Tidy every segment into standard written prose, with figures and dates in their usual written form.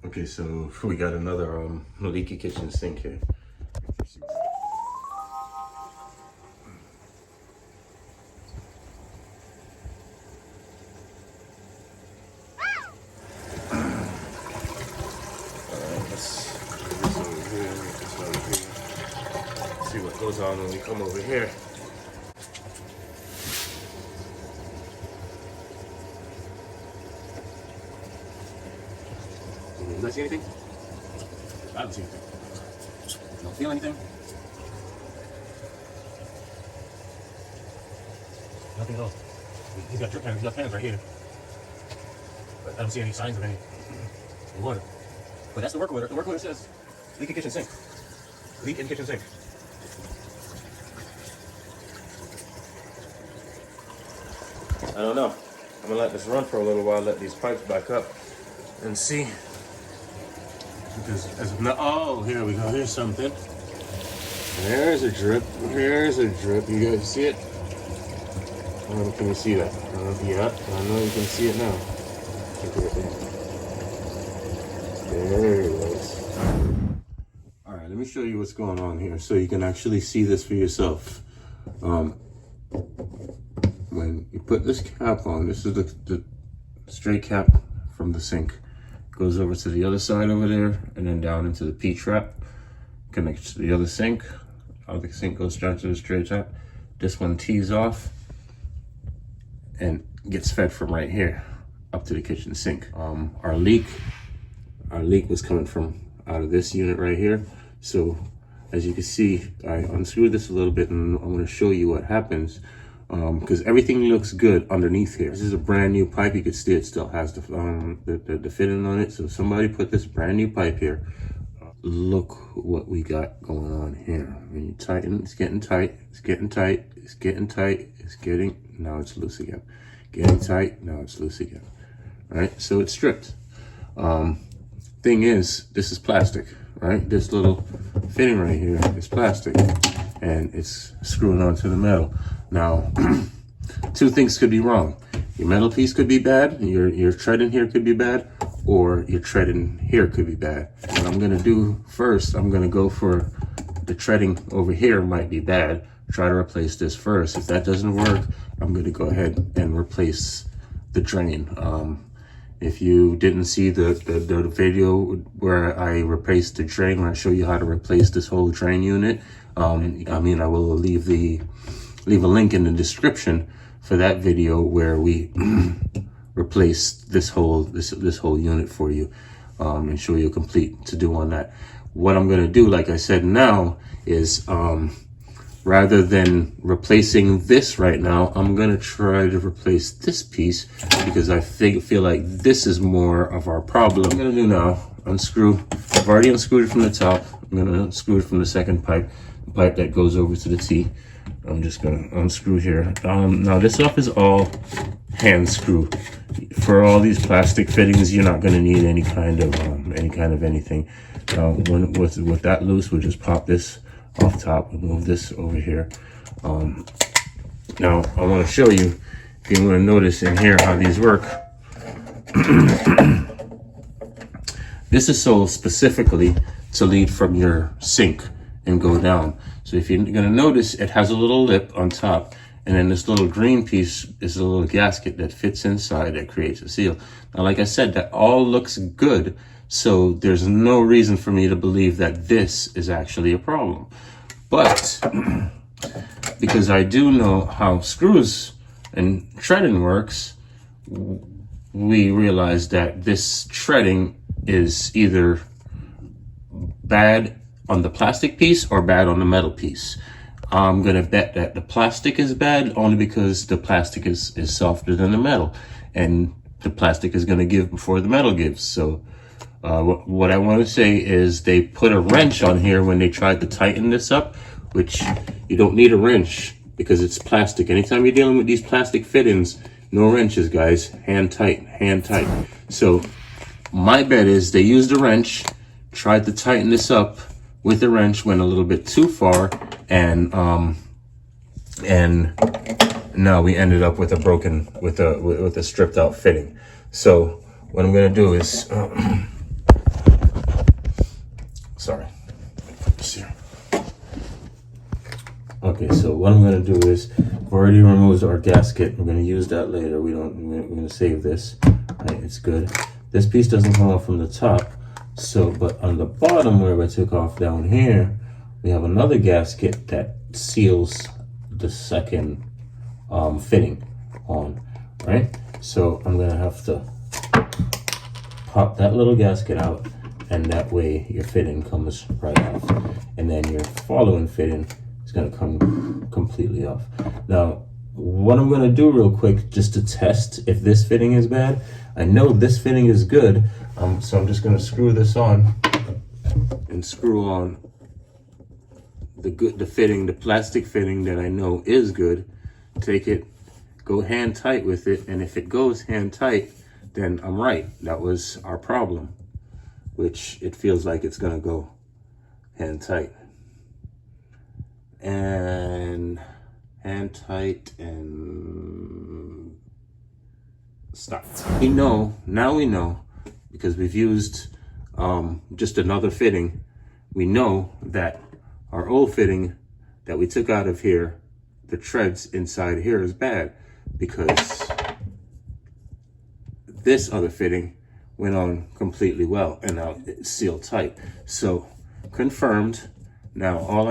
Okay, so we got another leaky kitchen sink here. Let's put this over here, get this over here. See what goes on when we come over here. Did I see anything? I don't see anything. Don't feel anything? Nothing at all. He's got drip pans, he's got pans right here. But I don't see any signs of any water. But that's the work order. The work order says leak in kitchen sink. Leak in kitchen sink. I don't know. I'm gonna let this run for a little while, let these pipes back up and see. Because as of now, oh, here we go. Here's something. There's a drip. Here's a drip. You guys see it? I don't know if you can see that. Yeah, I know you can see it now. There it is. All right, let me show you what's going on here so you can actually see this for yourself. When you put this cap on, this is the straight cap from the sink. Goes over to the other side over there and then down into the P-trap. Connects to the other sink. Other sink goes down to the straight tap. This one tees off and gets fed from right here up to the kitchen sink. Our leak was coming from out of this unit right here. So as you can see, I unscrewed this a little bit and I'm going to show you what happens. Because everything looks good underneath here. This is a brand new pipe. You can see it still has the fitting on it. So somebody put this brand new pipe here. Look what we got going on here. When you tighten, it's getting tight. It's getting tight. It's getting tight. It's getting, now it's loose again. Getting tight. Now it's loose again. All right. So it's stripped. Thing is, this is plastic, right? This little fitting right here is plastic, and it's screwing onto the metal. Now, two things could be wrong. Your metal piece could be bad, your treading here could be bad, or your treading here could be bad. What I'm gonna do first, I'm gonna go for the treading over here might be bad. Try to replace this first. If that doesn't work, I'm gonna go ahead and replace the drain. If you didn't see the video where I replaced the drain, where I show you how to replace this whole drain unit, I will leave a link in the description for that video where we replace this whole unit for you, and show you a complete to do on that. What I'm gonna do, like I said now, is rather than replacing this right now, I'm gonna try to replace this piece because I feel like this is more of our problem. What I'm gonna do now, unscrew. I've already unscrewed it from the top. I'm gonna unscrew it from the second pipe, the pipe that goes over to the T. I'm just gonna unscrew here. Now this stuff is all hand screw. For all these plastic fittings, you're not gonna need any kind of anything. With that loose, we'll just pop this off top and move this over here. Now I want to show you, if you want to notice in here how these work. This is sold specifically to lead from your sink and go down. So if you're gonna notice, it has a little lip on top, and then this little green piece is a little gasket that fits inside that creates a seal. Now, like I said, that all looks good, so there's no reason for me to believe that this is actually a problem. But because I do know how screws and treading works, we realize that this treading is either bad on the plastic piece or bad on the metal piece. I'm gonna bet that the plastic is bad only because the plastic is softer than the metal, and the plastic is gonna give before the metal gives. So what I want to say is they put a wrench on here when they tried to tighten this up, which you don't need a wrench because it's plastic. Anytime you're dealing with these plastic fittings, no wrenches, guys. Hand tight, hand tight. So my bet is they used a wrench, tried to tighten this up with the wrench, went a little bit too far, and now we ended up with a stripped out fitting. So what I'm gonna do is what I'm going to do is, we've already removed our gasket. We're going to use that later. We're going to save this. Right, it's good. This piece doesn't come off from the top. So, but on the bottom where I took off down here, we have another gasket that seals the second fitting on, right? So I'm going to have to pop that little gasket out, and that way your fitting comes right off, and then your following fitting is going to come completely off. Now, what I'm going to do real quick just to test if this fitting is bad, I know this fitting is good, so I'm just going to screw this on and screw on the fitting, the plastic fitting that I know is good. Take it, go hand tight with it, and if it goes hand tight, then I'm right. That was our problem, which it feels like it's gonna go hand tight. And hand tight and stop. Now we know, because we've used just another fitting, we know that our old fitting that we took out of here, the treads inside here is bad, because this other fitting went on completely well, and now it's sealed tight. So confirmed. Now all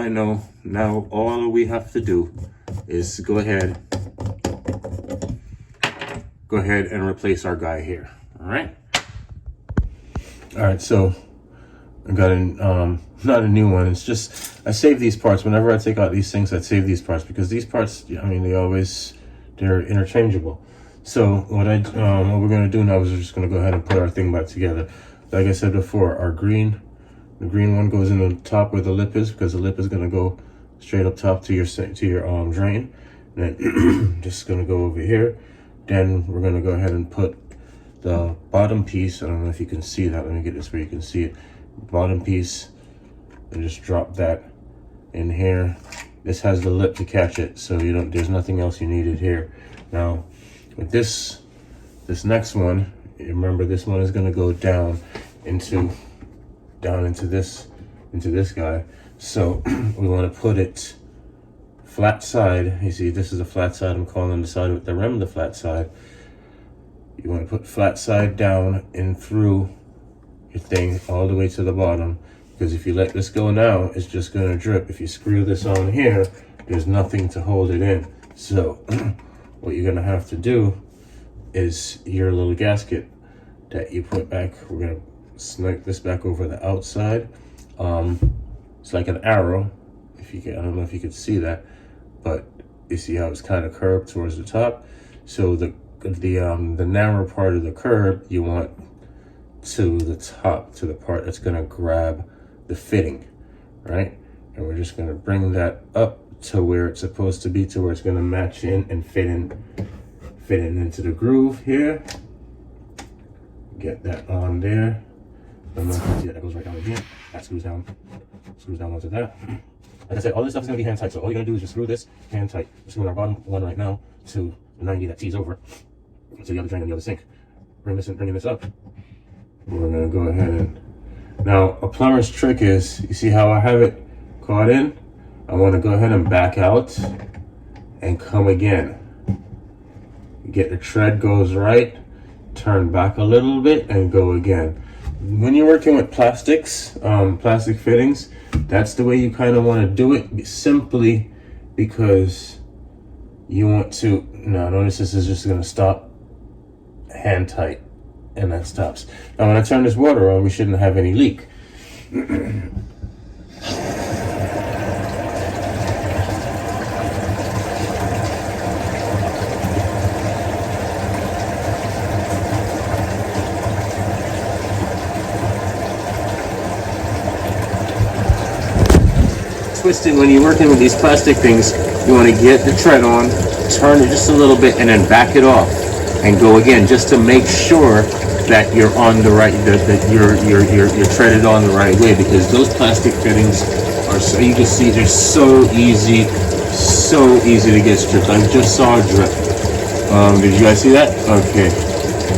we have to do is go ahead and replace our guy here. All right, so I got not a new one. It's just, I save these parts. Whenever I take out these things, I save these parts, because these parts, I mean, they're interchangeable. So what we're gonna do now is we're just gonna go ahead and put our thing back together. Like I said before, the green one goes in the top where the lip is, because the lip is gonna go straight up top to your drain. And then just gonna go over here. Then we're gonna go ahead and put the bottom piece. I don't know if you can see that. Let me get this where you can see it. Bottom piece, and just drop that in here. This has the lip to catch it, so there's nothing else you needed here. Now with this next one, remember this one is going to go down into this guy. So we want to put it flat side. You see, this is a flat side. I'm calling the side with the rim the flat side. You want to put flat side down and through your thing all the way to the bottom, because if you let this go now, it's just going to drip. If you screw this on here, there's nothing to hold it in. So what you're going to have to do is your little gasket that you put back, we're going to snake this back over the outside. It's like an arrow. I don't know if you could see that, but you see how it's kind of curved towards the top. So the narrow part of the curve you want to the top, to the part that's going to grab the fitting, right? And we're just going to bring that up to where it's supposed to be, to where it's going to match in and fit in into the groove here. Get that on there. See that goes right down again. That screws down onto that. Like I said, all this stuff is going to be hand tight, so all you're going to do is just screw this hand tight. We're screwing our bottom one right now to the 90 that tees over to the other drain and the other sink. Bringing this up. We're going to go ahead and, now a plumber's trick is, you see how I have it caught in? I want to go ahead and back out and come again. Get the tread goes right, turn back a little bit and go again. When you're working with plastics, plastic fittings, that's the way you kind of want to do it, simply because you want to, now notice this is just going to stop hand tight, and that stops. Now when I turn this water on, we shouldn't have any leak. Twisting, when you're working with these plastic things, you want to get the tread on, turn it just a little bit, and then back it off and go again, just to make sure that you're on the right, that you're treaded on the right way, because those plastic fittings are, so you can see, they're so easy to get stripped. I just saw a drip. Did you guys see that? Okay,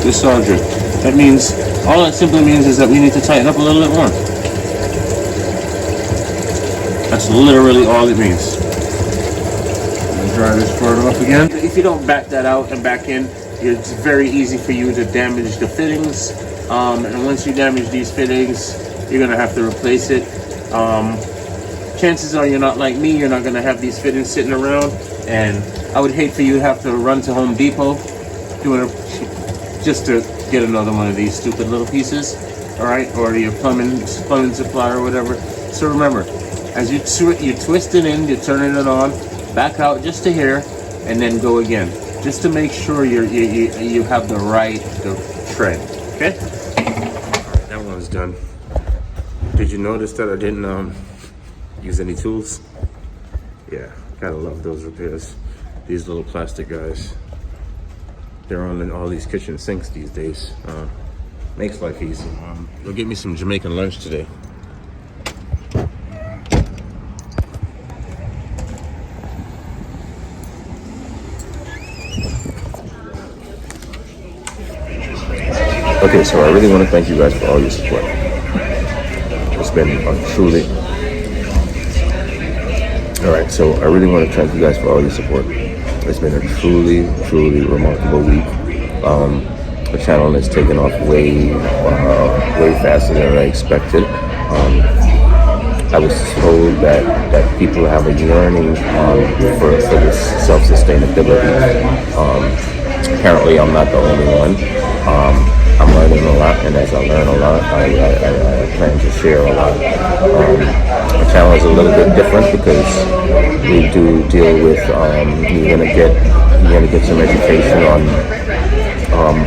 just saw a drip. That means, all that simply means is that we need to tighten up a little bit more. That's literally all it means. dry this part off again. If you don't back that out and back in, it's very easy for you to damage the fittings. And once you damage these fittings, you're gonna have to replace it. Chances are you're not like me, you're not gonna have these fittings sitting around. And I would hate for you to have to run to Home Depot just to get another one of these stupid little pieces, all right? Or your plumbing supply or whatever. So remember, as you twist it in, you're turning it on, back out just to here, and then go again, just to make sure you have the right tread. Okay, that one's done. Did you notice that I didn't use any tools? Yeah, gotta love those repairs. These little plastic guys, they're on all these kitchen sinks these days. Makes life easy. Go get me some Jamaican lunch today. Okay, so I really want to thank you guys for all your support. It's been truly... Alright, so I really want to thank you guys for all your support. It's been a truly, truly remarkable week. The channel has taken off way faster than I expected. I was told that people have a yearning for this self-sustainability. Apparently I'm not the only one. I'm learning a lot, and as I learn a lot, I plan to share a lot. The channel is a little bit different because we do deal with you're gonna get some education on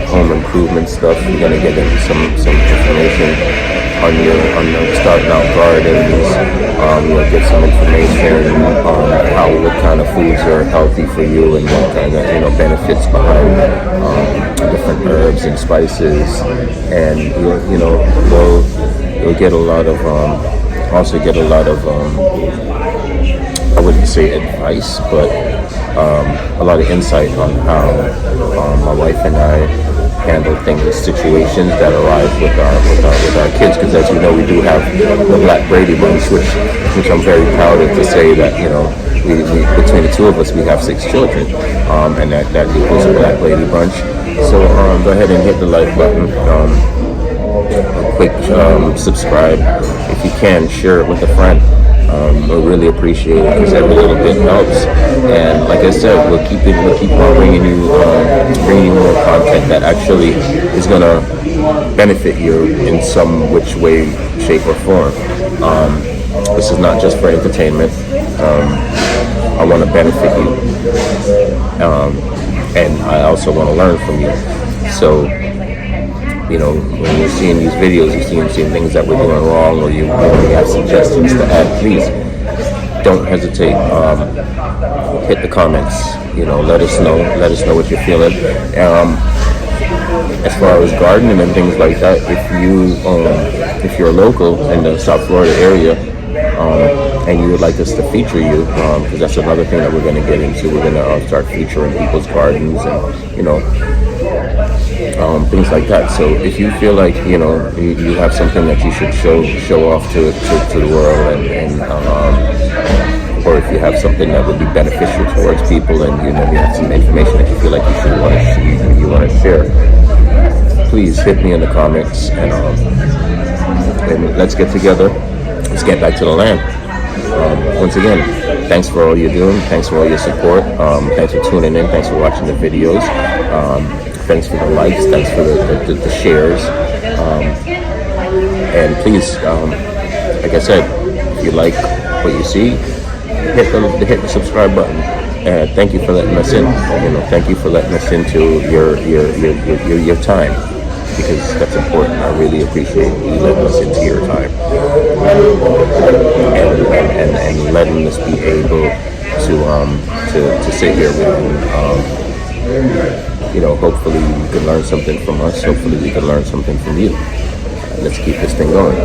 home improvement stuff. You're gonna get into some information on the starting out gardens. You'll get some information on what kind of foods are healthy for you and what kind of benefits behind different herbs and spices, and you'll get a lot of I wouldn't say advice, but a lot of insight on how my wife and I handle situations that arise with our kids. Because as you know, we do have the Black Brady Bunch, which I'm very proud of to say that we between the two of us we have 6 children, and that equals a Black Brady Bunch. So go ahead and hit the like button. A quick subscribe if you can. Share it with a friend. We'll really appreciate it because every little bit helps. And like I said, we'll keep on bringing you more content that actually is gonna benefit you in some which way, shape, or form. This is not just for entertainment. I want to benefit you, and I also want to learn from you. So, when you're seeing these videos, you're seeing things that we're doing wrong, or you have suggestions to add, please don't hesitate. Hit the comments. Let us know what you're feeling. As far as gardening and things like that, if you're local in the South Florida area, and you would like us to feature you, because that's another thing that we're going to get into. We're going to start featuring people's gardens and things like that. So if you feel like you have something that you should show off to the world, and or if you have something that would be beneficial towards people, and you have some information that you feel like you want to share, please hit me in the comments, and let's get together. Let's get back to the land. Once again, thanks for all you're doing. Thanks for all your support. Thanks for tuning in. Thanks for watching the videos. Thanks for the likes. Thanks for the shares. And please, like I said, if you like what you see, hit the subscribe button. Thank you for letting us in. Thank you for letting us into your time, because that's important. I really appreciate you letting us into your time, and letting us be able to sit here with you. Hopefully you can learn something from us. Hopefully we can learn something from you. Let's keep this thing going.